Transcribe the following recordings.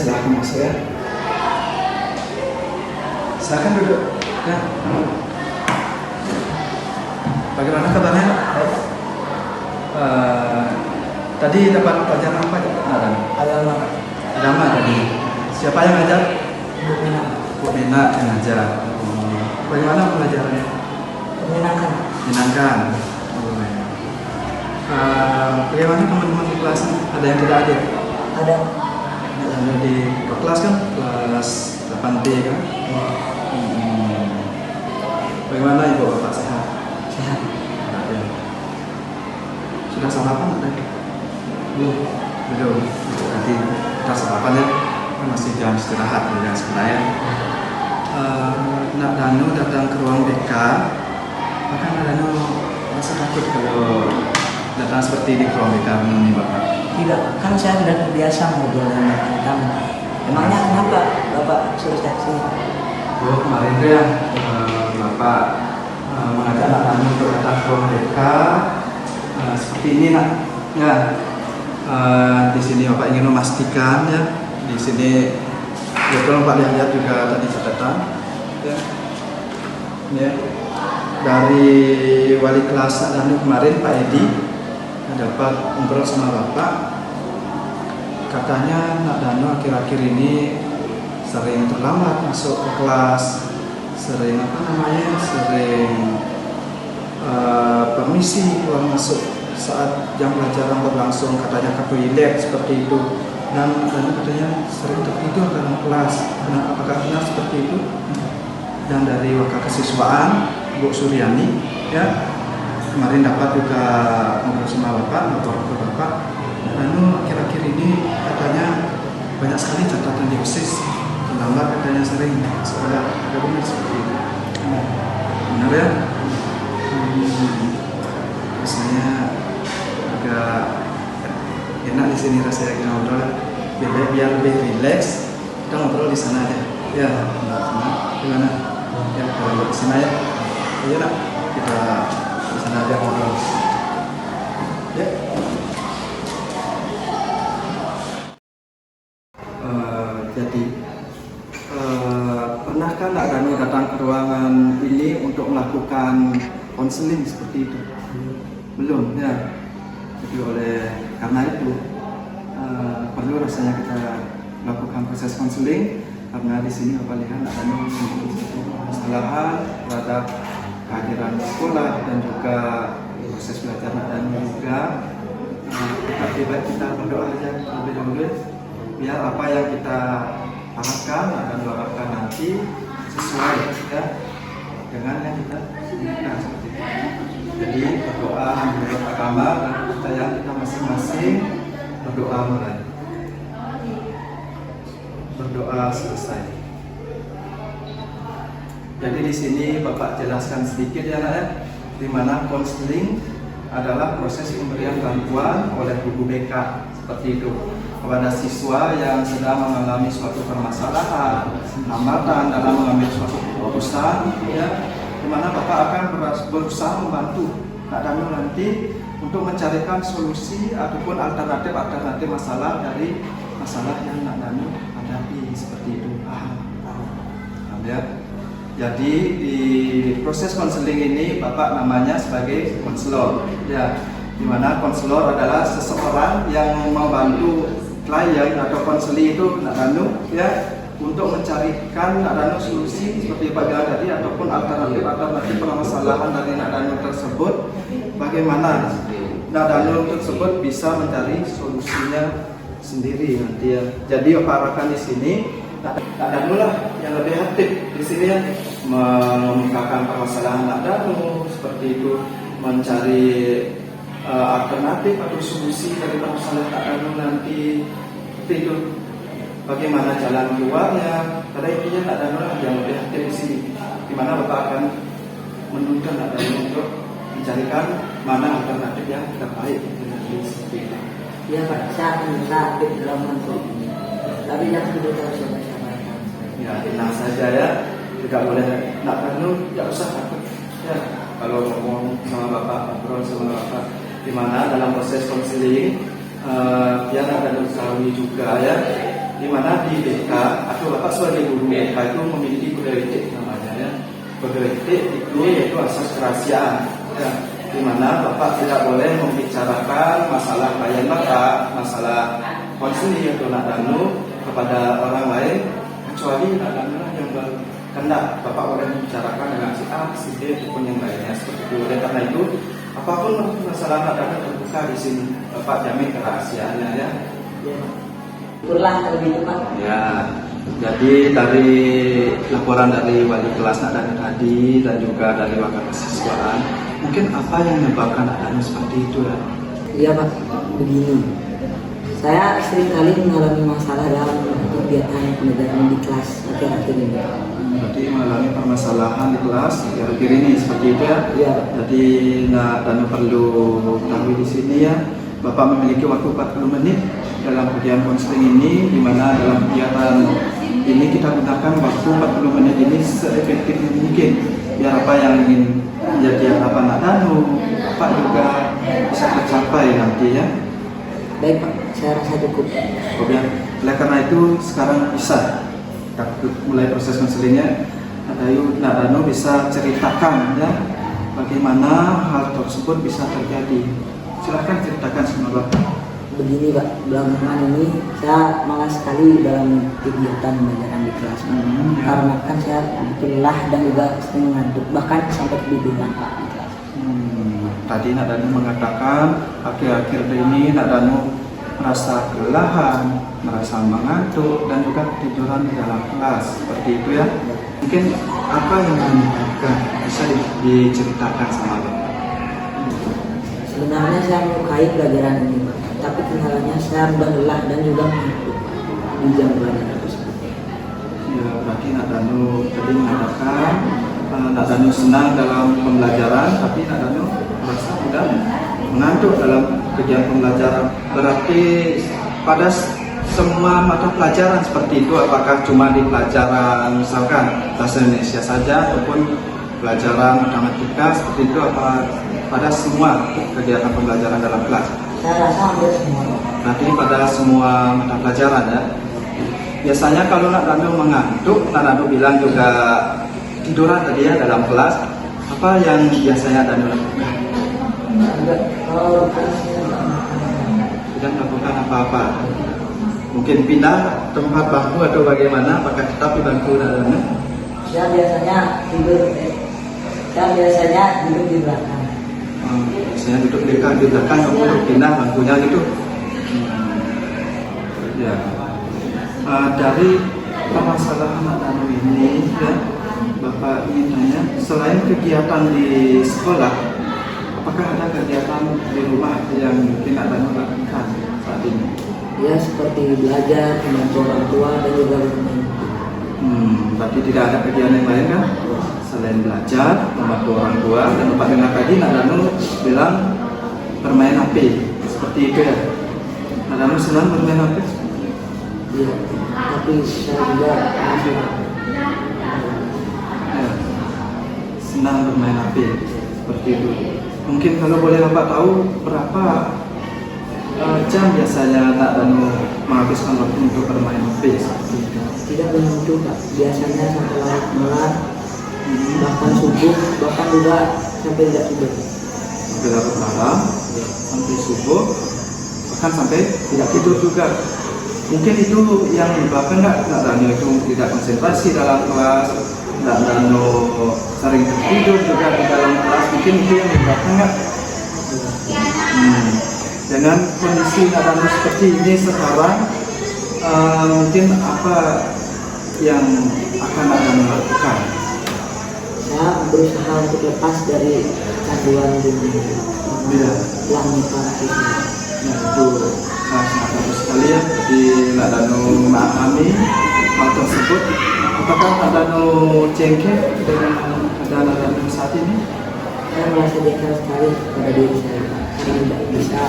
silahkan masuk ya. Silakan duduk. Ya. Bagaimana kabarnya? Tadi dapat pelajaran apa? Agama tadi. Siapa yang ngajar? Bu Mina yang ngajar. Bagaimana pelajarannya? Menyenangkan. Bagaimana teman-teman di kelas? Ada yang tidak hadir? Ada. Ada di kelas kan? Kelas 8B kan? Bagaimana ibu bapak sehat? Sehat. Ya. Sudah sarapan ada? Belum. Nanti kita sarapan ya. Kan masih jam istirahat ya sebenarnya. Nak Danu datang ke ruang BK. Maka Nak Danu rasa takut kalau datang seperti di ruang BK menemui bapak. Tidak, kan saya sudah terbiasa ngobrol dengan kamu. Emangnya kenapa Bapak suruh saya sini? Oh, kemarin tuh ya bapak mengajak Nak Danu untuk datang ke ruang BK. Seperti ini nak. Ya. Di sini bapak ingin memastikan ya. Di sini betul Pak lihat juga tadi catatan ya. Ya. Dari wali kelas Nak Danu kemarin Pak Edi dapat ngobrol sama bapak. Katanya Nak Danu akhir-akhir ini sering terlambat masuk ke kelas, sering permisi keluar masuk saat jam pelajaran berlangsung, katanya ke toilet seperti itu. Dan katanya sering tertidur dalam kelas. Apakah benar seperti itu? Dan dari wakil kesiswaan Bu Suryani ya, kemarin dapat juga ngobrol sama bapak, lapor ke bapak. Lalu akhir-akhir ini katanya banyak sekali catatan di OSIS, terlambat katanya sering sekolah. Ada benar seperti itu? Benar ya? Rasanya agak enak di sini rasanya kita ngobrol. Biar lebih rileks, kita ngobrol di sana aja. Ya, gimana? Ya, kalau di sana ya. Iya nak, kita di sana aja ngobrol. Ya. Jadi, pernahkah Nak Danu datang ke ruangan ini untuk melakukan konseling seperti itu? Belum, ya. Jadi karena itu perlu rasanya kita lakukan proses konseling, karena di sini Bapak lihat Nak Danu memiliki kesalahan terhadap kehadiran di sekolah dan juga proses belajar Nak Danu juga. Tapi baik kita berdoa saja terlebih dahulu biar apa yang kita harapkan akan harapkan nanti sesuai ya dengan yang kita inginkan seperti itu. Jadi berdoa menurut agama dan kepercayaan kita masing-masing, berdoa mulai, berdoa selesai. Jadi di sini Bapak jelaskan sedikit ya nak ya, di mana konseling adalah proses pemberian bantuan oleh guru BK seperti itu kepada siswa yang sedang mengalami suatu permasalahan, hambatan dalam mengambil suatu keputusan, ya, di mana Bapak akan berusaha membantu Nak Danu nanti untuk mencarikan solusi ataupun alternatif masalah dari masalah yang Nak Danu hadapi seperti itu. Ya. Jadi di proses konseling ini Bapak namanya sebagai konselor, ya, di mana konselor adalah seseorang yang membantu klien atau konseli itu Nak Danu, ya, untuk mencarikan Nak Danu solusi seperti Pak bilang tadi ataupun alternatif permasalahan dari Nak Danu tersebut, bagaimana Nak Danu tersebut bisa mencari solusinya sendiri nanti ya. Jadi Bapak di sini Nak Danu lah yang lebih aktif di sini ya, mengemukakan permasalahan Nak Danu seperti itu, mencari alternatif atau solusi dari permasalahan Nak Danu nanti seperti itu. Bagaimana jalan keluarnya? Karena intinya Nak Danu lah yang lebih aktif di sini, di mana Bapak akan menuntut Nak Danu untuk mencarikan mana alternatif yang terbaik seperti itu. Ya Pak, saya akan aktif dalam bentuk ini, tapi jangan beritahu siapa-siapa. Ya, tenang saja ya, tidak boleh Nak Danu, tidak usah takut ya. Kalau ngomong sama Bapak, ngobrol sama Bapak, di mana dalam proses konseling, dia Nak Danu ketahui juga ya, di mana di BK atau Bapak sebagai guru BK itu memiliki kode etik namanya ya. Kode etik itu yaitu asas kerahasiaan ya, di mana Bapak tidak boleh membicarakan masalah klien Bapak, masalah konseling atau nadanu kepada orang lain kecuali nadanu yang berkehendak. Bapak boleh membicarakan dengan si A, si B ataupun yang lainnya seperti itu. Oleh karena itu apapun masalah nadanu terbuka di sini, Bapak jamin kerahasiaannya ya. Itulah lebih cepat. Ya, jadi dari laporan dari wali kelas nadanu tadi dan juga dari wakil kesiswaan, mungkin apa yang menyebabkan nadanu seperti itu ya? Iya Pak, begini. Saya sering kali mengalami masalah dalam kegiatan pembelajaran di kelas akhir-akhir ini. Berarti mengalami permasalahan di kelas akhir-akhir ini seperti itu ya? Iya. Jadi nadanu perlu ketahui di sini ya, Bapak memiliki waktu 40 menit dalam kegiatan konseling ini, di mana dalam kegiatan ini kita gunakan waktu 40 menit ini seefektif mungkin biar apa yang ingin menjadi harapan nadanu Pak juga bisa tercapai nanti ya. Baik Pak, saya rasa cukup. Kemudian oleh karena itu sekarang bisa mulai proses konselingnya, nadanu bisa ceritakan ya bagaimana hal tersebut bisa terjadi. Silahkan ceritakan sama Bapak. Begini Pak, belakangan ini saya malas sekali dalam kegiatan pembelajaran di kelas. Karena kan saya bikin lelah dan juga sering ngantuk, bahkan sampai ketiduran Pak di kelas. Tadi nadanu mengatakan akhir-akhir ini nadanu merasa kelelahan, merasa mengantuk dan juga ketiduran di dalam kelas seperti itu ya. Mungkin apa yang menyebabkan, bisa diceritakan sama Bapak? Sebenarnya saya menyukai pelajaran ini Pak, tapi kendalanya saya mudah lelah dan juga mengantuk di jam pelajaran tersebut. Ya, berarti nadanu tadi mengatakan nadanu senang dalam pembelajaran, tapi nadanu merasa mudah mengantuk dalam kegiatan pembelajaran. Berarti pada semua mata pelajaran seperti itu, apakah cuma di pelajaran misalkan bahasa Indonesia saja ataupun pelajaran matematika seperti itu, apa pada semua kegiatan pembelajaran dalam kelas? Saya rasa hampir semua. Berarti pada semua mata pelajaran ya. Biasanya kalau nadanu mengantuk, nadanu bilang juga tiduran tadi ya dalam kelas, apa yang biasanya nadanu lakukan? Tidak melakukan apa-apa. Mungkin pindah tempat bangku atau bagaimana? Apakah tetap di bangku nadanu? Saya biasanya tidur. Saya biasanya duduk di belakang. Saya duduk di belakang, untuk pindah bangkunya gitu. Ya. Dari permasalahan nadanu ini ya, Bapak ingin tanya, selain kegiatan di sekolah, apakah ada kegiatan di rumah yang mungkin nadanu lakukan saat ini? Ya seperti belajar, membantu orang tua dan juga bermain. Berarti tidak ada kegiatan yang lain kan? Selain belajar, membantu orang tua, dan Bapak dengar tadi nadanu bilang bermain HP, seperti itu ya? Nadanu senang bermain HP? Iya, tapi saya juga masih Ya, senang bermain HP, seperti itu. Mungkin kalau boleh Bapak tahu berapa jam biasanya nadanu menghabiskan waktu untuk bermain HP seperti itu? tidak menentu Pak. Biasanya sampai larut malam, bahkan subuh, bahkan juga sampai tidak tidur. Sampai larut malam, sampai subuh, bahkan sampai tidak tidur juga. Mungkin itu yang menyebabkan nadanu itu tidak konsentrasi dalam kelas, nadanu sering tertidur juga di dalam kelas. Mungkin itu yang menyebabkan nggak? Dengan kondisi nadanu seperti ini sekarang, mungkin apa yang akan nadanu lakukan? Saya berusaha untuk lepas dari canduan dunia. Ya. Yang itu. Nah itu sangat bagus sekali ya. Jadi nadanu memahami hal tersebut. Apakah nadanu jengkel dengan keadaan nadanu saat ini? Saya merasa jengkel sekali pada diri saya karena tidak bisa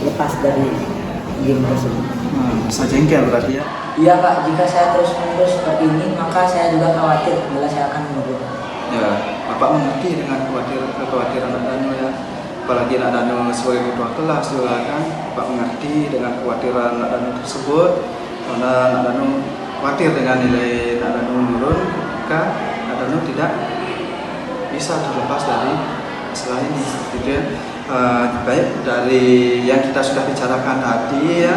lepas dari game tersebut. Bisa jengkel berarti ya? Iya Pak, jika saya terus-menerus seperti ini, maka saya juga khawatir bila saya akan menurun. Ya, Bapak mengerti dengan kekhawatiran nadanu ya. apalagi nak danu sebagai ketua kelas juga kan Bapak mengerti dengan kekhawatiran nak danu tersebut, karena nak danu khawatir dengan nilai nak danu menurun maka nak danu tidak bisa terlepas dari masalah ini gitu ya. Baik dari yang kita sudah bicarakan tadi ya,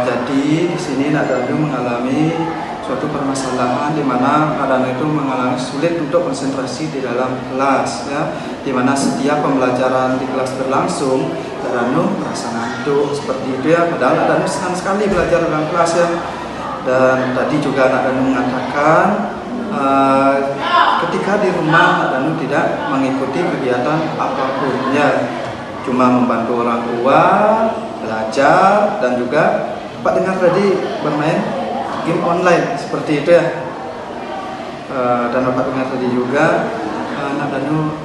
jadi di sini nak danu mengalami suatu permasalahan di mana Nadano itu mengalami sulit untuk konsentrasi di dalam kelas ya, di mana setiap pembelajaran di kelas berlangsung Nadano merasa ngantuk seperti itu ya, padahal Nadano senang sekali belajar dalam kelas ya. Dan tadi juga Nadano mengatakan ketika di rumah Nadano tidak mengikuti kegiatan apapun ya, cuma membantu orang tua belajar dan juga Pak dengar tadi bermain game online seperti itu ya. Dan Bapak dengar tadi juga Nadano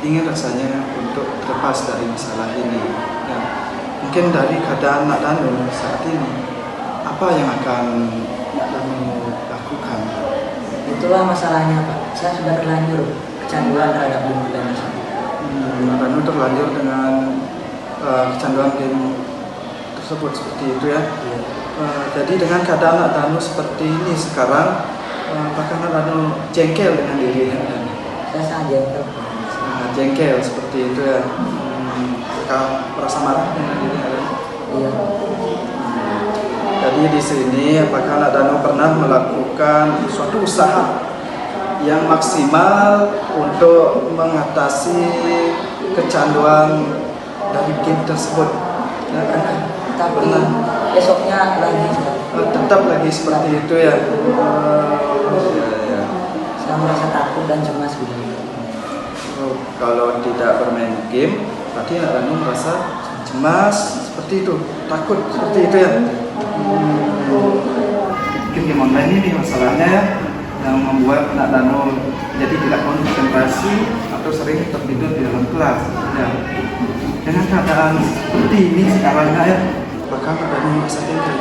ingin rasanya untuk terlepas dari masalah ini ya. Mungkin dari keadaan Nadano saat ini, apa yang akan Nadano lakukan? Itulah masalahnya Pak, saya sudah terlanjur kecanduan terhadap game online. Nadano terlanjur dengan kecanduan game tersebut seperti itu ya. Jadi dengan keadaan Nadano seperti ini sekarang, apakah Nadano jengkel dengan dirinya? Saya sangat jengkel. Sangat jengkel seperti itu ya. Apakah merasa marah dengan dirinya? Iya. Jadi di sini apakah Nadano pernah melakukan suatu usaha yang maksimal untuk mengatasi kecanduan dari game tersebut? Ya, Tapi pernah. besoknya lagi Tetap lagi seperti itu ya. Ya. saya merasa takut dan cemas gitu. Kalau tidak bermain game, berarti Nadano merasa cemas seperti itu, takut seperti itu ya. Game online ini masalahnya ya, yang membuat Nadano jadi tidak konsentrasi atau sering tertidur di dalam kelas. Ya. Dengan keadaan seperti ini sekarang ya, apakah Nadano merasa jengkel?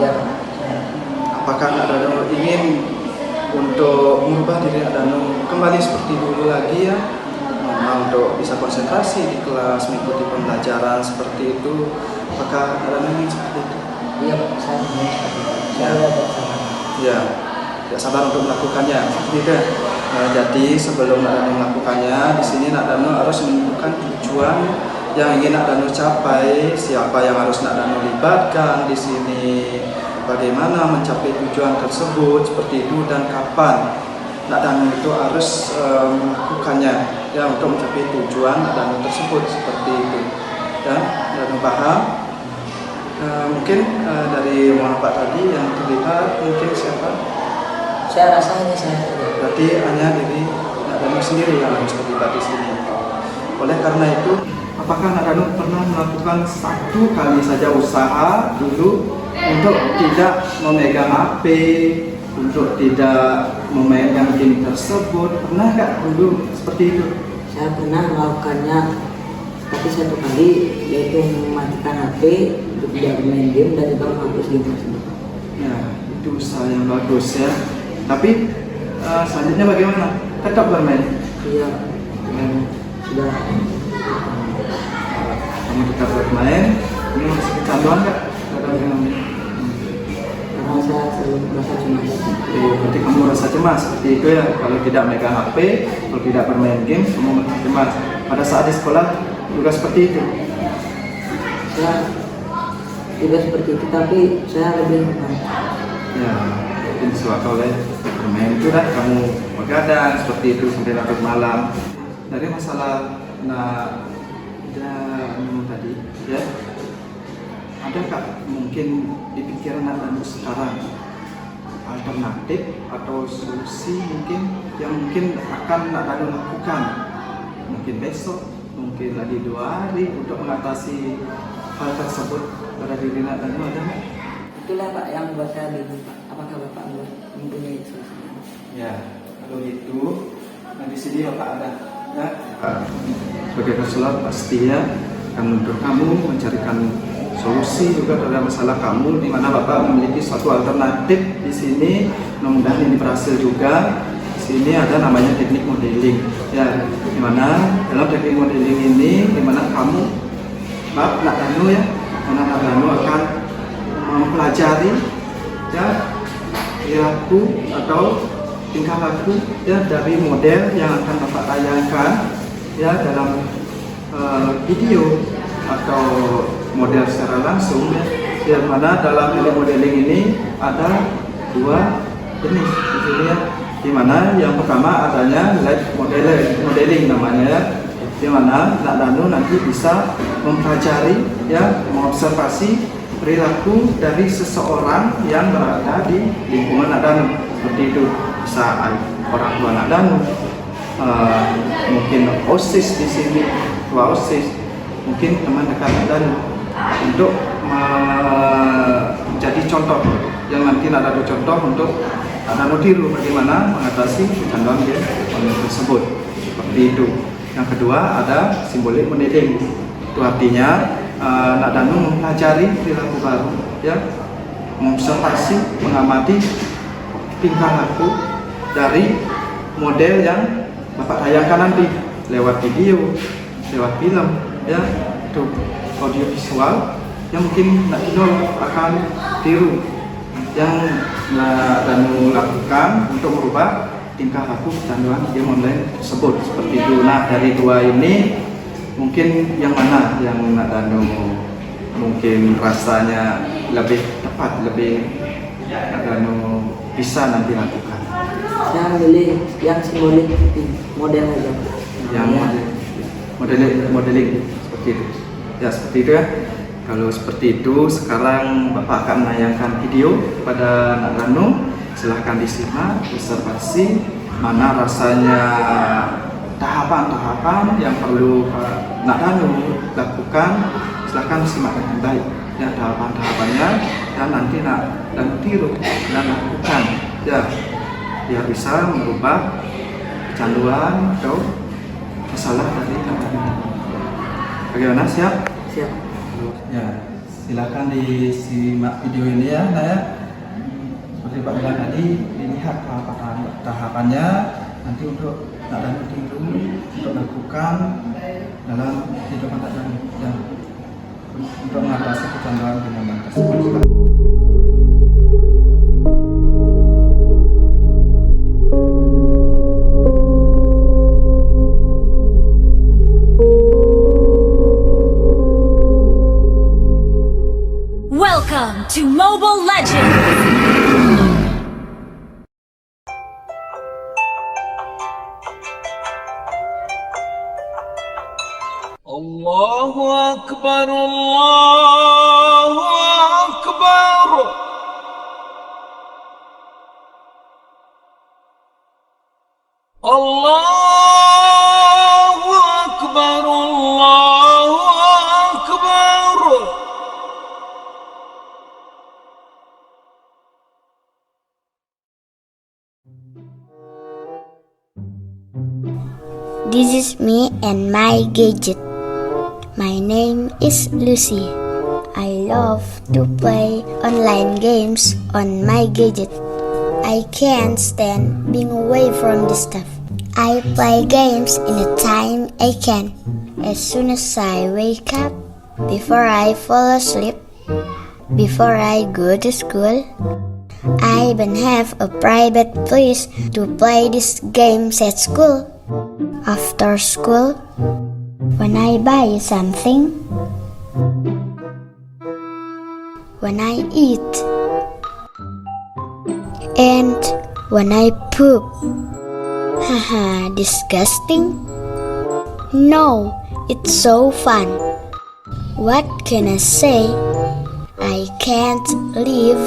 Ya. Apakah Nadano ingin untuk mengubah diri Nadano kembali seperti dulu lagi ya, untuk bisa konsentrasi di kelas, mengikuti pembelajaran seperti itu? Apakah Nadano ingin seperti itu? Iya Pak, saya ingin seperti itu. Saya tidak sabar. Ya, tidak sabar untuk melakukannya seperti itu ya. Jadi sebelum Nadano melakukannya, di sini Nadano harus menentukan tujuan yang ingin Nadano capai, siapa yang harus Nadano libatkan di sini, bagaimana mencapai tujuan tersebut seperti itu, dan kapan Nadano itu harus melakukannya ya untuk mencapai tujuan Nadano tersebut seperti itu. Ya, Nadano paham? Mungkin dari Pak tadi yang terlibat mungkin siapa? Saya rasa ini saya saja. Berarti hanya diri Nadano sendiri yang harus terlibat di sini. Oleh karena itu, apakah Nadano pernah melakukan satu kali saja usaha dulu untuk tidak memegang HP, untuk tidak memegang game tersebut? Pernah nggak dulu seperti itu? Saya pernah melakukannya, tapi satu kali, yaitu mematikan HP untuk tidak bermain game dan juga menghapus game tersebut. Ya, itu usaha yang bagus ya. Tapi selanjutnya bagaimana? Tetap bermain? Iya, sudah. Kamu tetap bermain? Ini masih kecanduan nggak? Karena saya selalu merasa cemas. Oh, berarti kamu merasa cemas seperti itu ya? Kalau tidak megang HP, kalau tidak bermain game, kamu merasa cemas. Pada saat di sekolah juga seperti itu? Saya tidak seperti itu, tapi saya lebih Ya, mungkin suatu oleh bermain itu dah kamu begadang seperti itu sampai larut malam. Dari masalah tadi ya, adakah mungkin di pikiran Nadano sekarang alternatif atau solusi mungkin yang mungkin akan Nadano lakukan mungkin besok, mungkin lagi 2 hari untuk mengatasi hal tersebut pada diri Nadano? Ada nggak? itulah Pak yang buat saya bingung Pak. Apakah Bapak mempunyai solusi? Ya, kalau itu di sini Bapak ada ya. Sebagai konselor pasti ya akan untuk kamu mencarikan solusi juga terhadap masalah kamu, di mana Bapak memiliki suatu alternatif di sini. Mudah-mudahan ini berhasil juga sini ada namanya teknik modeling. Ya, dimana dalam teknik modeling ini, dimana kamu, nak Danu ya, nak Danu akan mempelajari ya perilaku atau tingkah laku ya dari model yang akan Bapak tayangkan ya dalam video atau model secara langsung ya. Yang mana dalam teknik modeling ini ada dua jenis di sini ya. Dimana yang pertama adanya live modeling namanya ya. Dimana Nak Danu nanti bisa mempelajari ya, mengobservasi perilaku dari seseorang yang berada di lingkungan Nak Danu. Seperti itu, bisa orang tua Nak Danu, mungkin OSIS di sini, ketua OSIS, mungkin teman dekat Nak Danu, untuk menjadi contoh yang nanti ada contoh untuk Nak Danu tiru bagaimana mengatasi kecanduan game online tersebut. Seperti itu. Yang kedua ada simbolik modeling. Itu artinya Nak Danu mempelajari perilaku baru, ya, mengobservasi, mengamati tingkah laku dari model yang Bapak tayangkan nanti lewat video, lewat film, ya, itu audio visual yang mungkin Nak Danu akan tiru yang Nak Danu lakukan untuk merubah tingkah laku kecanduan game online tersebut. Seperti itu. Nah, dari dua ini mungkin yang mana yang Nak Danu mungkin rasanya lebih tepat, lebih Nak Danu bisa nanti lakukan? Saya milih yang simbolik model aja. Yang modeling seperti itu. Ya, seperti itu ya. Kalau seperti itu, sekarang Bapak akan menayangkan video kepada Nak Danu. Silahkan disimak, observasi mana rasanya tahapan-tahapan yang perlu Nak Danu lakukan. Silahkan simak dengan baik ya tahapan-tahapannya, dan nanti Nak Danu tiru dan lakukan ya, biar bisa merubah kecanduan atau masalah dari Nak Danu. Bagaimana, siap? Siap. Ya, silakan disimak video ini ya, Nak ya. Seperti Pak bilang tadi, dilihat tahapannya nanti untuk Nak Danu tiru, untuk lakukan dalam kehidupan Nak Danu ya, untuk mengatasi kecanduan dengan tersebut. Welcome to Mobile Legends! Allahu Akbar, Allahu Akbar. Allahu Akbar, Allahu Akbar. This is me and my gadget. My name is Lucy. I love to play online games on my gadget. I can't stand being away from this stuff. I play games in the time I can. As soon as I wake up, before I fall asleep, before I go to school, I even have a private place to play these games at school. After school, when I buy something, when I eat, and when I poop. Haha, disgusting? No, it's so fun. What can I say? I can't live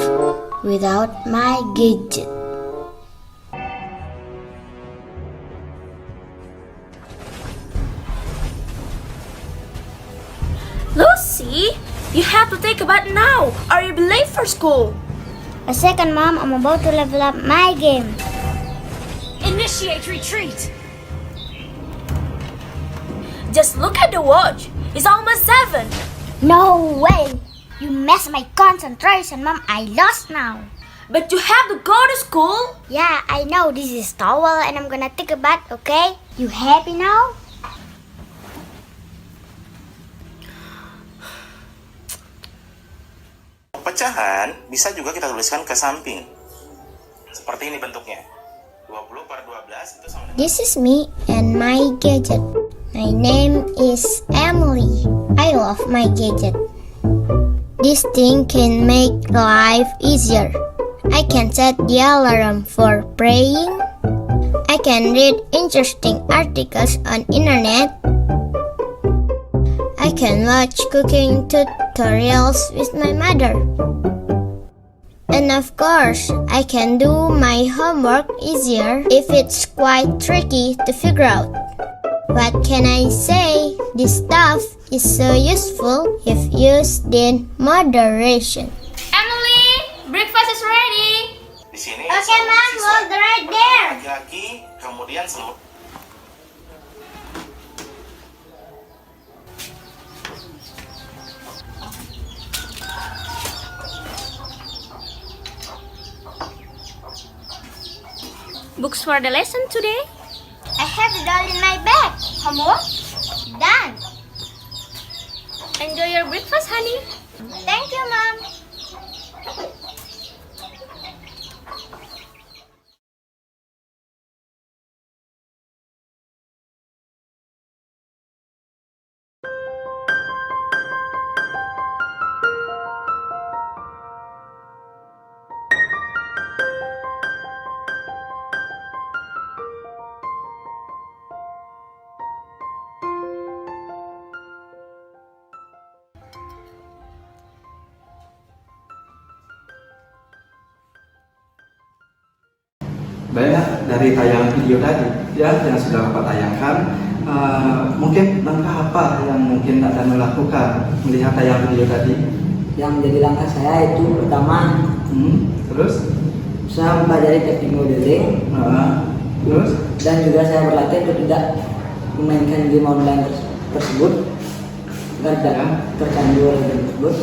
without my gadget. Lucy, you have to take a bath now or you'll be late for school. A second, Mom, I'm about to level up my game. Initiate retreat. Just look at the watch. It's almost 7. No way! You messed my concentration, Mom. I lost now. but you have to go to school. Yeah, I know this is towel and I'm gonna take a bath, okay? You happy now? Pecahan bisa juga kita tuliskan ke samping. Seperti ini bentuknya. 20/12 itu sama dengan... This is me and my gadget. My name is Emily. I love my gadget. This thing can make life easier. I can set the alarm for praying. I can read interesting articles on internet. I can watch cooking tutorials with my mother. And of course, I can do my homework easier if it's quite tricky to figure out. What can I say? This stuff is so useful if used in moderation. Emily, breakfast is ready. Di sini Okay, Mom, hold right there. laki-laki, kemudian semua. Books for the lesson today? I have it all in my bag. Homework? Done. Enjoy your breakfast, honey. Thank you, Mom. Baiklah, dari tayangan video tadi ya yang sudah Bapak tayangkan, mungkin langkah apa yang mungkin akan melakukan melihat tayangan video tadi? Yang menjadi langkah saya itu pertama, Terus? saya mempelajari teknik modeling, Terus? dan juga saya berlatih untuk tidak memainkan game online tersebut agar tidak tercandu oleh game tersebut,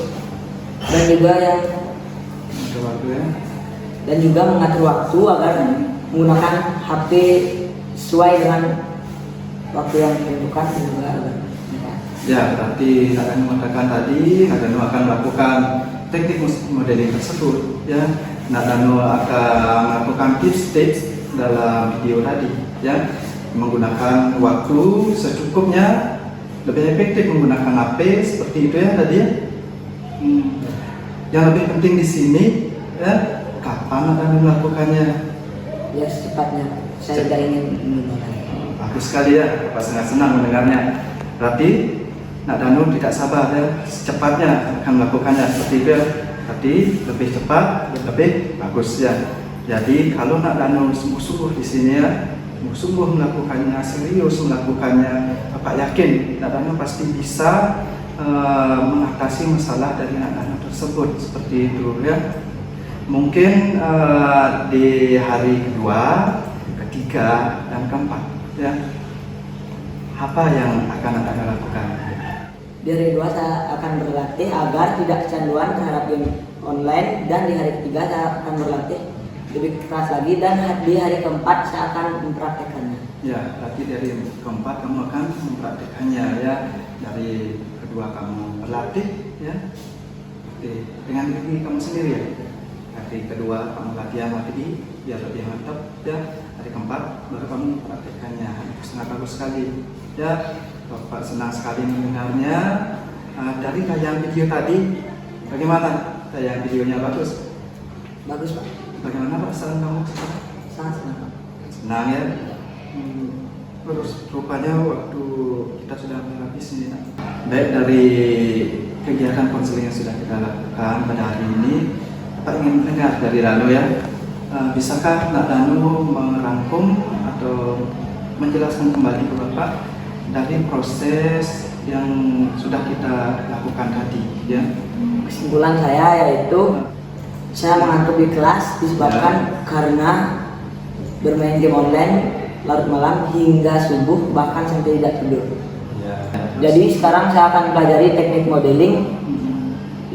dan juga Ada waktu ya. mengatur waktu agar menggunakan HP sesuai dengan waktu yang ditentukan juga agar Ya, berarti akan mengatakan tadi akan melakukan teknik modeling tersebut ya. Nadano akan melakukan tips-tips dalam video tadi ya, menggunakan waktu secukupnya, lebih efektif menggunakan HP seperti itu ya tadi ya. Yang lebih penting di sini ya, kapan akan melakukannya? ya secepatnya. Saya tidak ingin menunda. Bagus sekali ya, Bapak sangat senang mendengarnya. Berarti Nak Danu tidak sabar ya, secepatnya akan melakukannya seperti itu ya. Tadi lebih cepat, lebih bagus ya. Jadi kalau Nak Danu sungguh-sungguh di sini ya, sungguh melakukannya, serius melakukannya, Bapak yakin Nak Danu pasti bisa mengatasi masalah dari Nak Danu tersebut seperti itu ya. Mungkin di hari kedua, ketiga, dan keempat ya, apa yang akan Anda lakukan? Di hari kedua saya akan berlatih agar tidak kecanduan terhadap game online, dan di hari ketiga saya akan berlatih lebih keras lagi, dan di hari keempat saya akan mempraktekannya. Ya, berarti dari keempat kamu akan mempraktekannya ya. Dari kedua kamu berlatih ya, dengan diri kamu sendiri ya. Hari kedua kamu latihan lagi biar lebih mantap ya. Hari keempat baru kamu mempraktekannya. Sangat bagus sekali ya. Bapak senang sekali mendengarnya. Dari tayangan video tadi, bagaimana tayangan videonya? Bagus? Bagus Pak, Bagaimana perasaan kamu sekarang? sangat senang Pak. Senang ya? Terus rupanya waktu kita sudah habis ini. Baik, dari kegiatan konseling yang sudah kita lakukan pada hari ini, Bapak ingin mendengar dari Danu ya. Bisakah Nak Danu merangkum atau menjelaskan kembali ke Bapak dari proses yang sudah kita lakukan tadi ya? Kesimpulan saya yaitu saya mengantuk di kelas disebabkan karena bermain game online larut malam hingga subuh, bahkan sampai tidak tidur. Jadi sekarang saya akan pelajari teknik modeling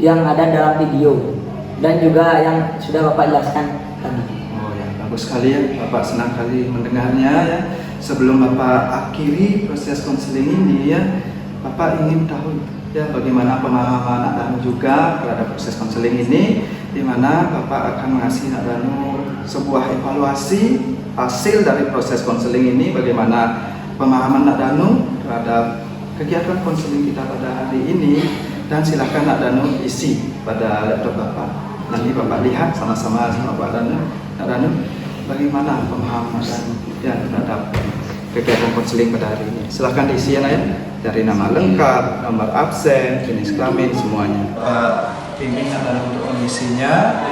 yang ada dalam video. dan juga yang sudah Bapak jelaskan tadi. Oh ya, bagus sekali ya, Bapak senang kali mendengarnya ya. Sebelum Bapak akhiri proses konseling ini ya, Bapak ingin tahu ya bagaimana pemahaman Nak Danu juga terhadap proses konseling ini, di mana Bapak akan mengasih Nak Danu sebuah evaluasi hasil dari proses konseling ini, bagaimana pemahaman Nak Danu terhadap kegiatan konseling kita pada hari ini, dan silakan Nak Danu isi pada laptop Bapak. Nanti Bapak lihat sama-sama Pak Nak Danu bagaimana pemahaman Nak Danu ya terhadap kegiatan konseling pada hari ini. Silakan diisi ya, dari nama lengkap, nomor absen, jenis kelamin, semuanya. Pak bimbing Nak Danu untuk mengisinya.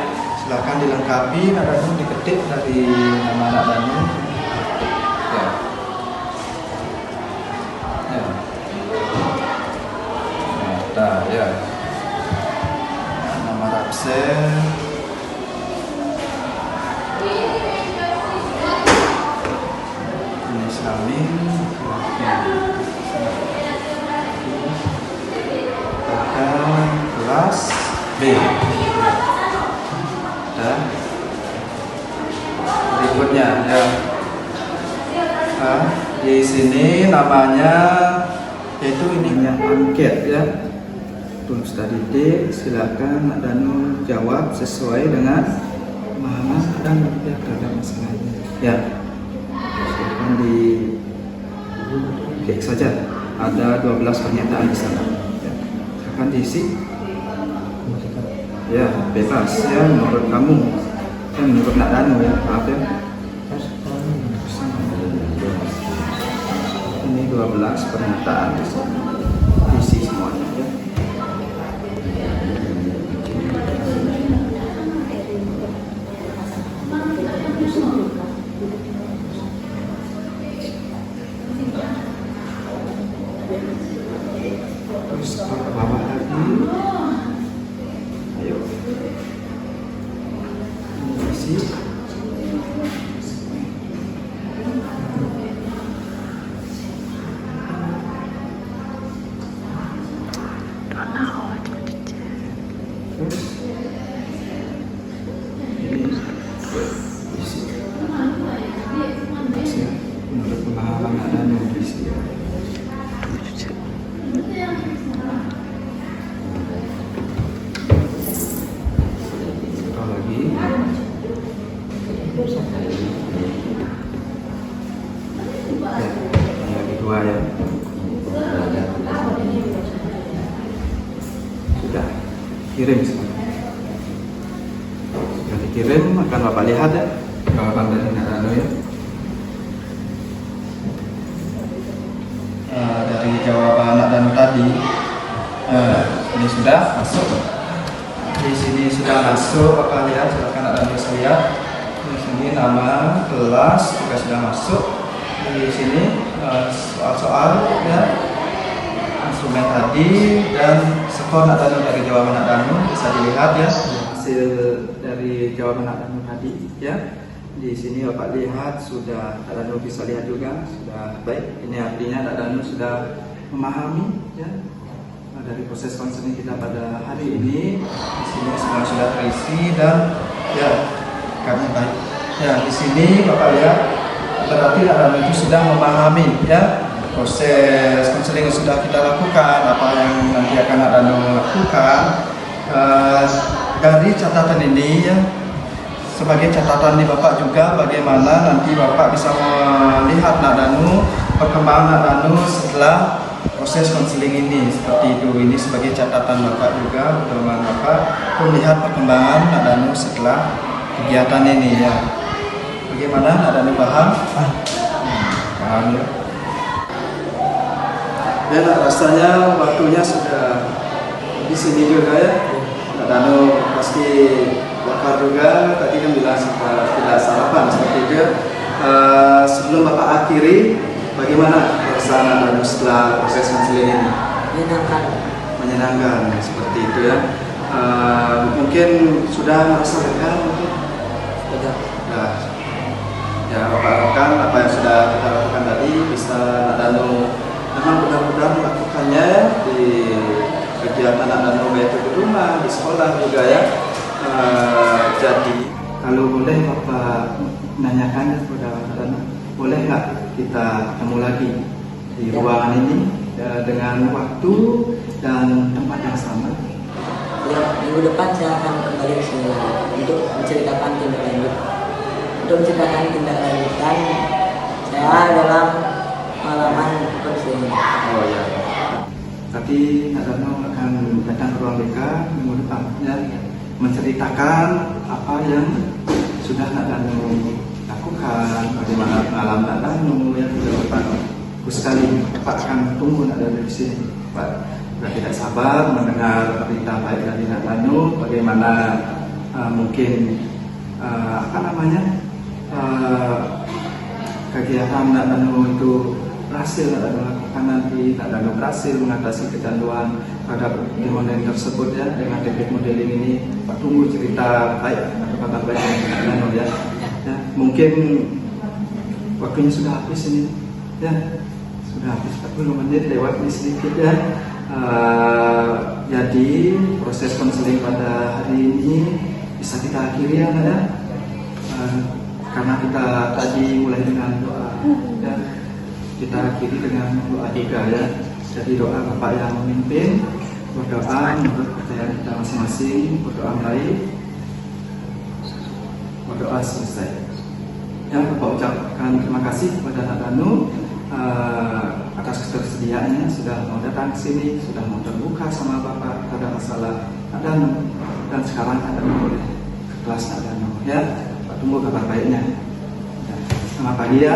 Silakan dilengkapi, Nak Danu diketik dari nama Nak Danu. Ya. Ya. Nah, ya. Nomor absen. Jenis kelamin. Bahkan kelas B. Dan berikutnya ya, di sini namanya yaitu ininya angket ya, untuk study date. Silakan Nak Danu jawab sesuai dengan pemahaman dan ya terhadap masalahnya ya. Silakan di klik saja, ada 12 pernyataan di sana ya. Silakan diisi ya, bebas ya, menurut kamu ya, menurut Nak Danu ya, maaf ya. Ini 12 pernyataan isi semuanya ya. Terus ke bawah lagi. Ayo. Isi. Terus ini isi. Isi. Menurut pemahaman Nak Danu isi. Lagi ya, yang kedua ya, sudah kirim semua. Sudah dikirim, akan Bapak lihat ya jawaban dari Nak Danu ya. Dari jawaban Nak Danu tadi, ini sudah masuk. Di sini sudah masuk, Bapak lihat, silakan Nak Danu bisa lihat. Di sini nama, kelas juga sudah masuk. Di sini soal-soal ya, instrumen tadi, dan skor Nak Danu dari jawaban Nak Danu bisa dilihat ya, hasil dari jawaban Nak Danu tadi ya. Di sini Bapak lihat sudah, Nak Danu bisa lihat juga sudah baik. Ini artinya Nak Danu sudah memahami ya dari proses konseling kita pada hari ini. Di sini semua sudah terisi dan ya kami baik. Ya, di sini Bapak lihat berarti Nak Danu itu sudah memahami ya proses konseling yang sudah kita lakukan, apa yang nanti akan Nak Danu lakukan. Dari catatan ini ya, sebagai catatan di Bapak juga, bagaimana nanti Bapak bisa melihat Nak Danu, perkembangan Nak Danu setelah proses konseling ini, seperti itu. Ini sebagai catatan Bapak juga, perkembangan Bapak melihat perkembangan Nak Danu setelah kegiatan ini ya. Bagaimana Nak Danu paham? Paham ya. Ya, rasanya waktunya sudah di sini juga ya. Nak Danu pasti lapar juga. Tadi kan bilang tidak sarapan seperti itu. Sebelum Bapak akhiri, bagaimana perasaan Nak Danu setelah proses konseling ini? Menyenangkan seperti itu ya. Mungkin sudah merasa lega mungkin. Nah, ya Bapak harapkan apa yang sudah kita lakukan tadi bisa Nak Danu memang benar-benar melakukannya di kegiatan Nak Danu baik itu di rumah, di sekolah juga ya. Jadi kalau boleh Bapak menanyakan kepada anak-anak, boleh nggak kita ketemu lagi di ruangan ini dengan waktu dan tempat yang sama? Ya, minggu depan saya akan kembali ke sini untuk menceritakan tindak lanjut. Untuk menceritakan tindak lanjutan saya dalam pengalaman konseling. Oh ya. Tapi Nak Dano akan datang ke ruang BK minggu depan ya, menceritakan apa yang sudah Nak Dano lakukan, bagaimana pengalaman Nak Dano yang sudah Bapak sekali. Bapak akan tunggu Nak Dano di sini. Pak sudah tidak sabar mendengar berita baik dari Nak Dano, bagaimana mungkin kegiatan Nak Dano itu berhasil Nak Dano lakukan nanti. Nak Dano berhasil mengatasi kecanduan terhadap game online tersebut ya, dengan teknik modeling ini. Pak tunggu cerita baik atau kabar baik dari Nak Dano ya. Mungkin waktunya sudah habis ini ya, sudah habis 40 menit lewat ini sedikit ya. Jadi proses konseling pada hari ini bisa kita akhiri ya, ya. Karena kita tadi mulai dengan doa ya, kita akhiri dengan doa 3 ya. Jadi doa Bapak yang memimpin, berdoa menurut kepercayaan kita masing-masing, berdoa baik, berdoa selesai. Yang Bapak ucapkan terima kasih kepada Nak Dano atas ketersediaannya, sudah mau datang ke sini, sudah mau terbuka sama Bapak pada masalah Nak Dano, dan sekarang Nak Dano boleh ke kelas Nak Dano ya. Pak tunggu kabar baiknya. Selamat pagi ya.